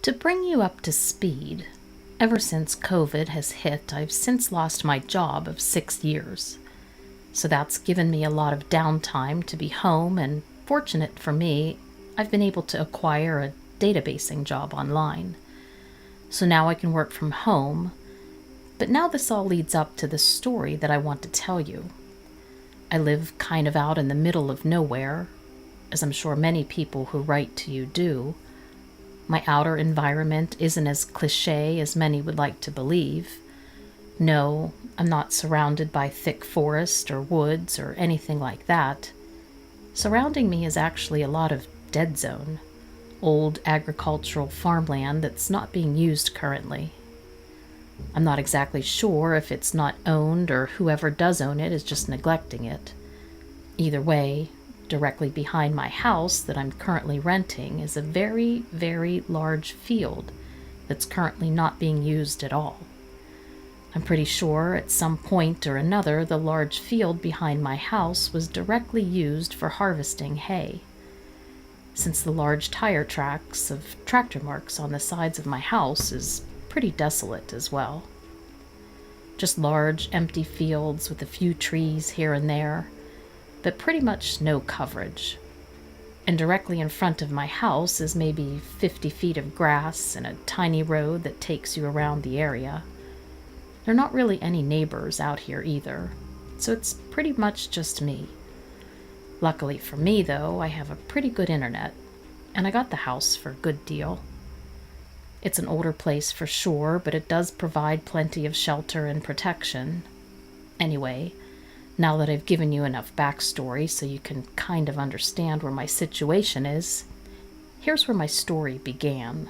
To bring you up to speed, ever since COVID has hit, I've since lost my job of 6 years. So that's given me a lot of downtime to be home, and fortunate for me, I've been able to acquire a databasing job online. So now I can work from home, but now this all leads up to the story that I want to tell you. I live kind of out in the middle of nowhere, as I'm sure many people who write to you do. My outer environment isn't as cliché as many would like to believe. No, I'm not surrounded by thick forest or woods or anything like that. Surrounding me is actually a lot of dead zone, old agricultural farmland that's not being used currently. I'm not exactly sure if it's not owned or whoever does own it is just neglecting it. Either way, directly behind my house that I'm currently renting is a very, very large field that's currently not being used at all. I'm pretty sure at some point or another the large field behind my house was directly used for harvesting hay. Since the large tire tracks of tractor marks on the sides of my house is pretty desolate as well. Just large, empty fields with a few trees here and there, but pretty much no coverage. And directly in front of my house is maybe 50 feet of grass and a tiny road that takes you around the area. There are not really any neighbors out here either, so it's pretty much just me. Luckily for me, though, I have a pretty good internet, and I got the house for a good deal. It's an older place for sure, but it does provide plenty of shelter and protection. Anyway, now that I've given you enough backstory so you can kind of understand where my situation is, here's where my story began.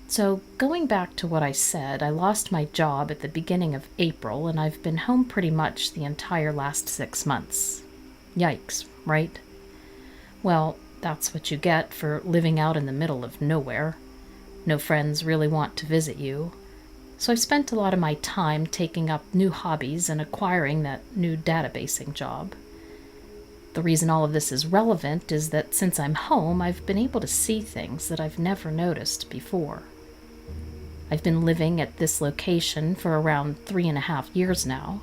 So, going back to what I said, I lost my job at the beginning of April, and I've been home pretty much the entire last 6 months. Yikes, right? Well, that's what you get for living out in the middle of nowhere. No friends really want to visit you. So I've spent a lot of my time taking up new hobbies and acquiring that new databasing job. The reason all of this is relevant is that since I'm home, I've been able to see things that I've never noticed before. I've been living at this location for around 3.5 years now,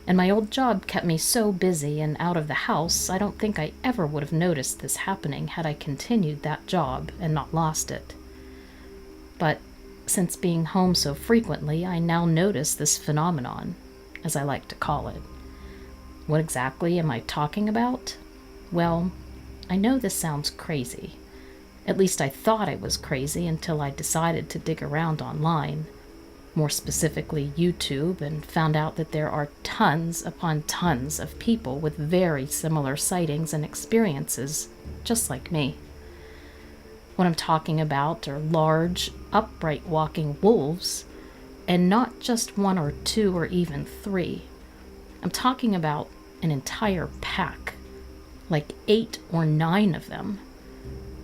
and my old job kept me so busy and out of the house, I don't think I ever would have noticed this happening had I continued that job and not lost it. But since being home so frequently, I now notice this phenomenon, as I like to call it. What exactly am I talking about? Well, I know this sounds crazy. At least I thought I was crazy until I decided to dig around online, more specifically YouTube, and found out that there are tons upon tons of people with very similar sightings and experiences, just like me. What I'm talking about are large, upright walking wolves, and not just 1 or 2 or even 3. I'm talking about an entire pack, like 8 or 9 of them.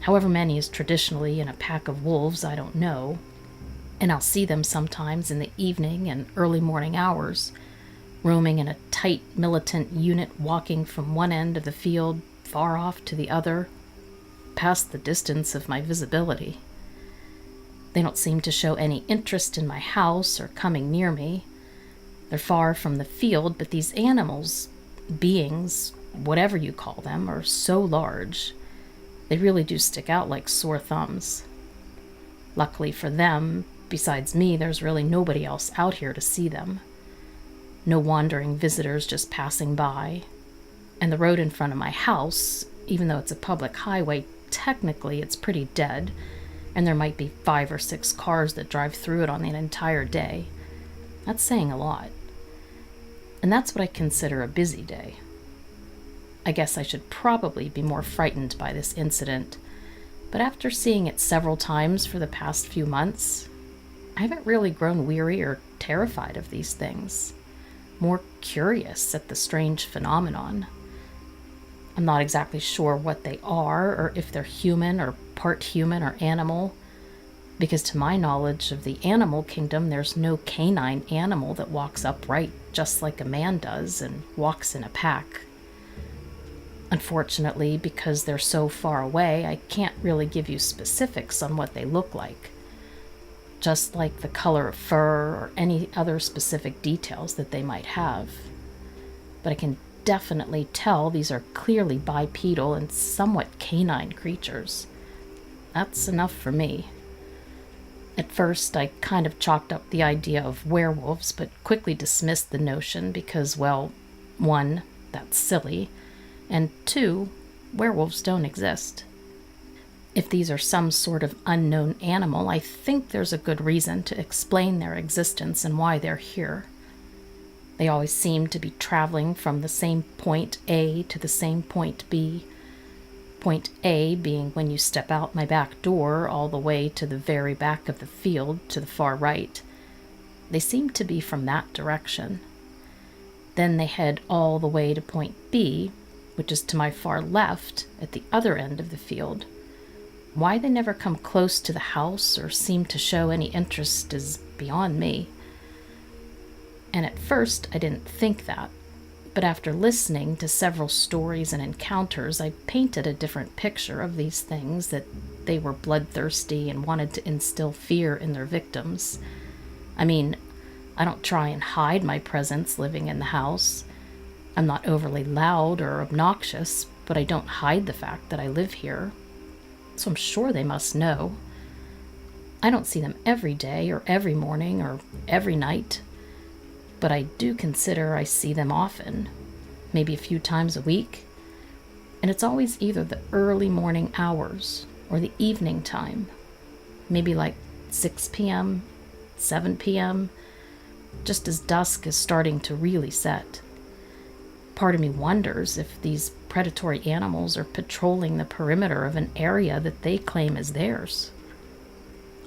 However many is traditionally in a pack of wolves, I don't know. And I'll see them sometimes in the evening and early morning hours, roaming in a tight militant unit walking from one end of the field far off to the other, past the distance of my visibility. They don't seem to show any interest in my house or coming near me. They're far from the field, but these animals, beings, whatever you call them, are so large. They really do stick out like sore thumbs. Luckily for them, besides me, there's really nobody else out here to see them. No wandering visitors just passing by. And the road in front of my house, even though it's a public highway, technically it's pretty dead, and there might be 5 or 6 cars that drive through it on an entire day. That's saying a lot. And that's what I consider a busy day. I guess I should probably be more frightened by this incident, but after seeing it several times for the past few months, I haven't really grown weary or terrified of these things. More curious at the strange phenomenon. I'm not exactly sure what they are, or if they're human or animal, because to my knowledge of the animal kingdom, there's no canine animal that walks upright just like a man does and walks in a pack. Unfortunately, because they're so far away, I can't really give you specifics on what they look like, just like the color of fur or any other specific details that they might have. But I can definitely tell these are clearly bipedal and somewhat canine creatures. That's enough for me. At first, I kind of chalked up the idea of werewolves, but quickly dismissed the notion because, well, one, that's silly, and two, werewolves don't exist. If these are some sort of unknown animal, I think there's a good reason to explain their existence and why they're here. They always seem to be traveling from the same point A to the same point B. Point A being when you step out my back door all the way to the very back of the field to the far right. They seem to be from that direction. Then they head all the way to point B, which is to my far left at the other end of the field. Why they never come close to the house or seem to show any interest is beyond me. And at first I didn't think that, but after listening to several stories and encounters, I painted a different picture of these things, that they were bloodthirsty and wanted to instill fear in their victims. I mean, I don't try and hide my presence living in the house. I'm not overly loud or obnoxious, but I don't hide the fact that I live here. So I'm sure they must know. I don't see them every day or every morning or every night, but I do consider I see them often, maybe a few times a week. And it's always either the early morning hours or the evening time, maybe like 6 p.m., 7 p.m., just as dusk is starting to really set. Part of me wonders if these predatory animals are patrolling the perimeter of an area that they claim is theirs.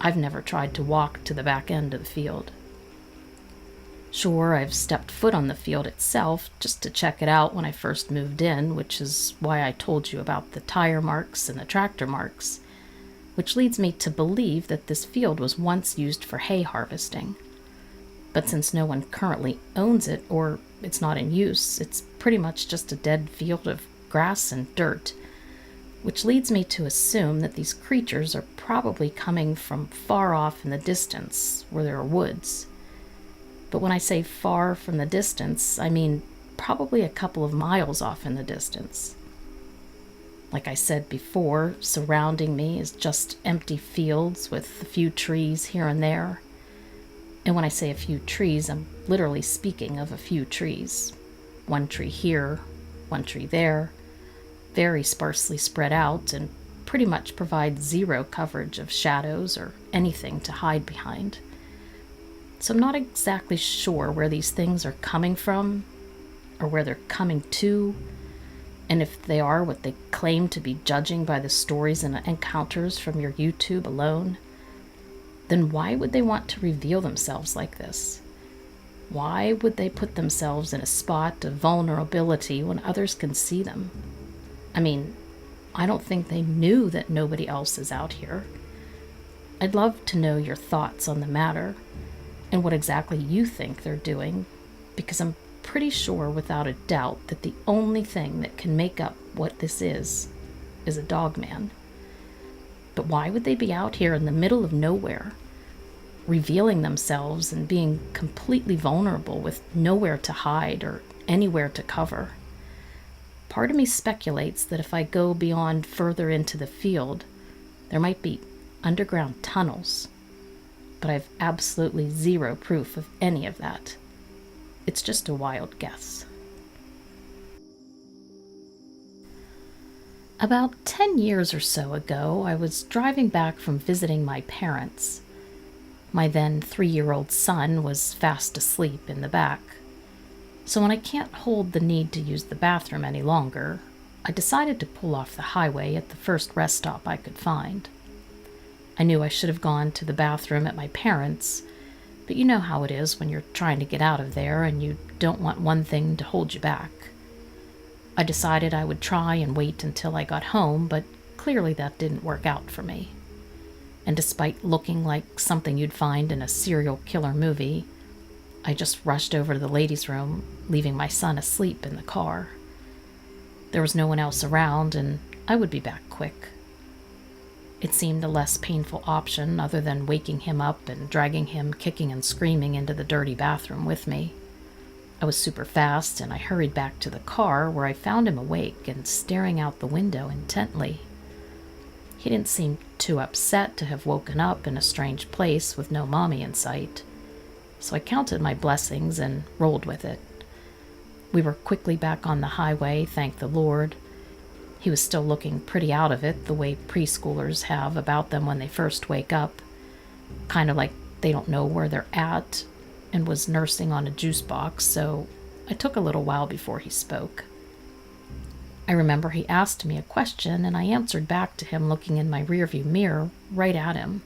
I've never tried to walk to the back end of the field. Sure, I've stepped foot on the field itself just to check it out when I first moved in, which is why I told you about the tire marks and the tractor marks, which leads me to believe that this field was once used for hay harvesting. But since no one currently owns it or it's not in use, it's pretty much just a dead field of grass and dirt, which leads me to assume that these creatures are probably coming from far off in the distance where there are woods. But when I say far from the distance, I mean probably a couple of miles off in the distance. Like I said before, surrounding me is just empty fields with a few trees here and there. And when I say a few trees, I'm literally speaking of a few trees. One tree here, one tree there, very sparsely spread out, and pretty much provide zero coverage of shadows or anything to hide behind. So I'm not exactly sure where these things are coming from, or where they're coming to, and if they are what they claim to be, judging by the stories and encounters from your YouTube alone. Then why would they want to reveal themselves like this? Why would they put themselves in a spot of vulnerability when others can see them? I mean, I don't think they knew that nobody else is out here. I'd love to know your thoughts on the matter and what exactly you think they're doing, because I'm pretty sure without a doubt that the only thing that can make up what this is a dogman. But why would they be out here in the middle of nowhere, revealing themselves and being completely vulnerable with nowhere to hide or anywhere to cover? Part of me speculates that if I go beyond further into the field, there might be underground tunnels, but I have absolutely zero proof of any of that. It's just a wild guess. About 10 years or so ago, I was driving back from visiting my parents. My then 3-year-old son was fast asleep in the back. So when I can't hold the need to use the bathroom any longer, I decided to pull off the highway at the first rest stop I could find. I knew I should have gone to the bathroom at my parents', but you know how it is when you're trying to get out of there and you don't want one thing to hold you back. I decided I would try and wait until I got home, but clearly that didn't work out for me. And despite looking like something you'd find in a serial killer movie, I just rushed over to the ladies' room, leaving my son asleep in the car. There was no one else around, and I would be back quick. It seemed a less painful option other than waking him up and dragging him kicking and screaming into the dirty bathroom with me. I was super fast, and I hurried back to the car where I found him awake and staring out the window intently. He didn't seem too upset to have woken up in a strange place with no mommy in sight, so I counted my blessings and rolled with it. We were quickly back on the highway, thank the Lord. He was still looking pretty out of it, the way preschoolers have about them when they first wake up, kind of like they don't know where they're at, and was nursing on a juice box, so it took a little while before he spoke. I remember he asked me a question, and I answered back to him looking in my rearview mirror right at him.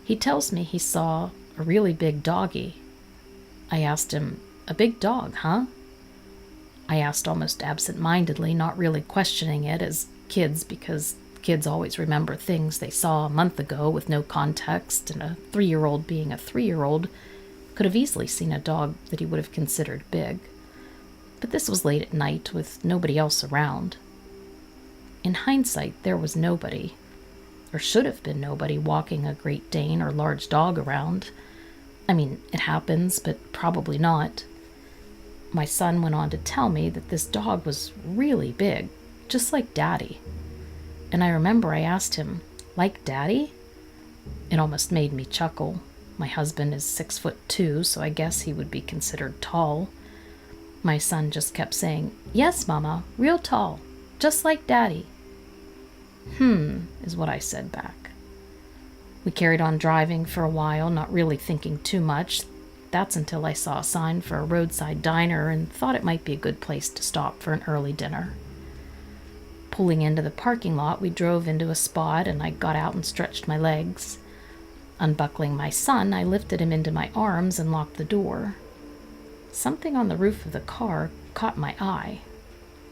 He tells me he saw a really big doggy. I asked him, "A big dog, huh?" I asked almost absent-mindedly, not really questioning it as kids, because kids always remember things they saw a month ago with no context, and a 3-year-old being a 3-year-old could have easily seen a dog that he would have considered big. But this was late at night with nobody else around. In hindsight, there was nobody, or should have been nobody, walking a Great Dane or large dog around. I mean, it happens, but probably not. My son went on to tell me that this dog was really big, just like Daddy. And I remember I asked him, "Like Daddy?" It almost made me chuckle. My husband is 6'2", so I guess he would be considered tall. My son just kept saying, "Yes, Mama, real tall, just like Daddy." Is what I said back. We carried on driving for a while, not really thinking too much. That's until I saw a sign for a roadside diner and thought it might be a good place to stop for an early dinner. Pulling into the parking lot, we drove into a spot, and I got out and stretched my legs. Unbuckling my son, I lifted him into my arms and locked the door. Something on the roof of the car caught my eye.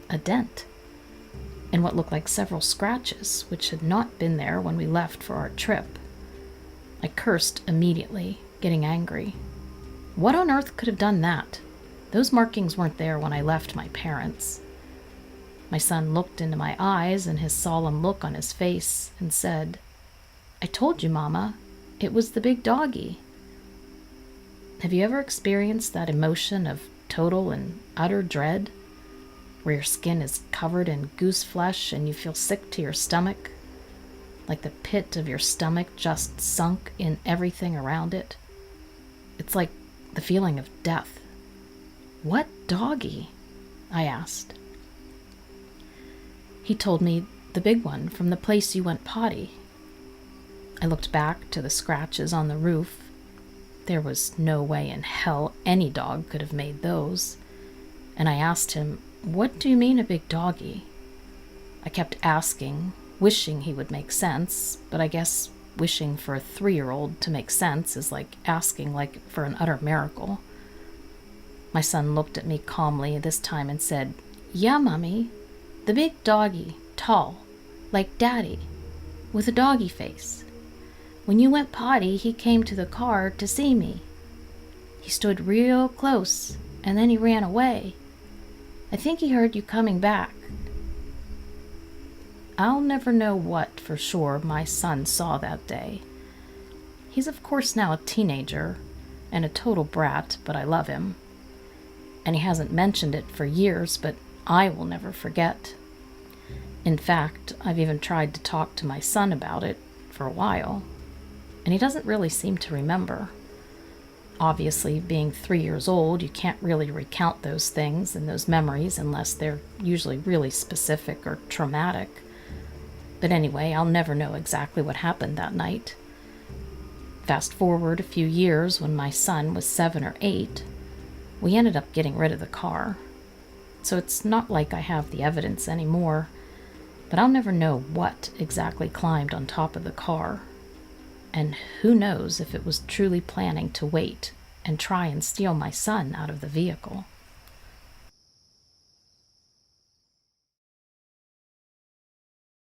A dent. And what looked like several scratches, which had not been there when we left for our trip. I cursed immediately, getting angry. What on earth could have done that? Those markings weren't there when I left my parents. My son looked into my eyes and his solemn look on his face and said, "I told you, Mama, it was the big doggy." Have you ever experienced that emotion of total and utter dread, where your skin is covered in goose flesh and you feel sick to your stomach, like the pit of your stomach just sunk in everything around it? It's like the feeling of death. "What doggy?" I asked. He told me, "The big one from the place you went potty." I looked back to the scratches on the roof. There was no way in hell any dog could have made those. And I asked him, "What do you mean a big doggy?" I kept asking, wishing he would make sense, but I guess wishing for a 3-year-old to make sense is like asking for an utter miracle. My son looked at me calmly this time and said, "Yeah, Mommy, the big doggy, tall, like Daddy, with a doggy face. When you went potty, he came to the car to see me. He stood real close, and then he ran away. I think he heard you coming back." I'll never know what, for sure, my son saw that day. He's of course now a teenager, and a total brat, but I love him. And he hasn't mentioned it for years, but I will never forget. In fact, I've even tried to talk to my son about it for a while, and he doesn't really seem to remember. Obviously, being 3 years old, you can't really recount those things and those memories unless they're usually really specific or traumatic. But anyway, I'll never know exactly what happened that night. Fast forward a few years, when my son was 7 or 8, we ended up getting rid of the car. So it's not like I have the evidence anymore, but I'll never know what exactly climbed on top of the car. And who knows if it was truly planning to wait and try and steal my son out of the vehicle.